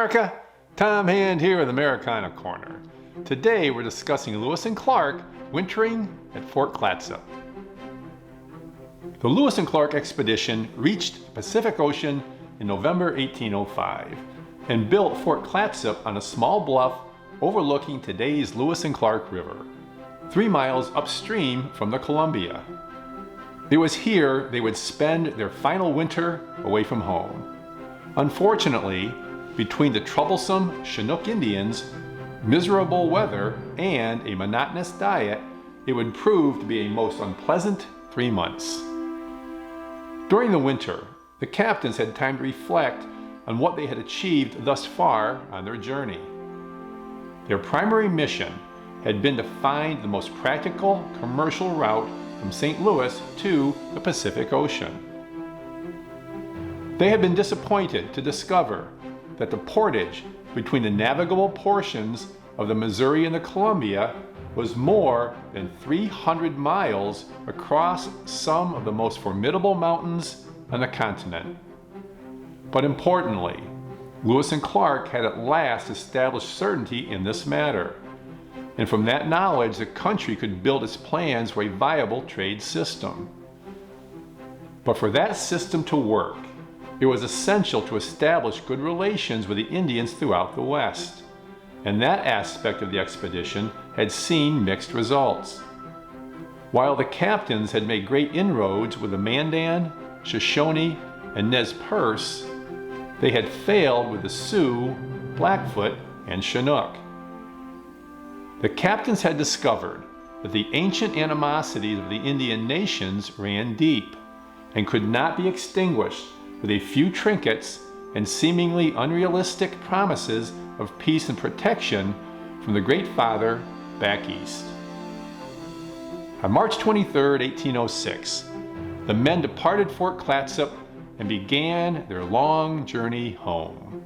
America! Tom Hand here with Americana Corner. Today we're discussing Lewis and Clark wintering at Fort Clatsop. The Lewis and Clark expedition reached the Pacific Ocean in November 1805 and built Fort Clatsop on a small bluff overlooking today's Lewis and Clark River, 3 miles upstream from the Columbia. It was here they would spend their final winter away from home. Unfortunately, between the troublesome Chinook Indians, miserable weather, and a monotonous diet, it would prove to be a most unpleasant 3 months. During the winter, the captains had time to reflect on what they had achieved thus far on their journey. Their primary mission had been to find the most practical commercial route from St. Louis to the Pacific Ocean. They had been disappointed to discover that the portage between the navigable portions of the Missouri and the Columbia was more than 300 miles across some of the most formidable mountains on the continent. But importantly, Lewis and Clark had at last established certainty in this matter, and from that knowledge the country could build its plans for a viable trade system. But for that system to work, it was essential to establish good relations with the Indians throughout the West, and that aspect of the expedition had seen mixed results. While the captains had made great inroads with the Mandan, Shoshone, and Nez Perce, they had failed with the Sioux, Blackfoot, and Chinook. The captains had discovered that the ancient animosities of the Indian nations ran deep and could not be extinguished with a few trinkets and seemingly unrealistic promises of peace and protection from the Great Father back east. On March 23, 1806, the men departed Fort Clatsop and began their long journey home.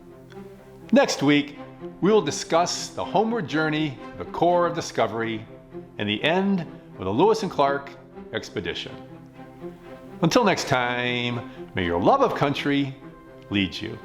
Next week, we will discuss the homeward journey, the Corps of Discovery, and the end of the Lewis and Clark expedition. Until next time, may your love of country lead you.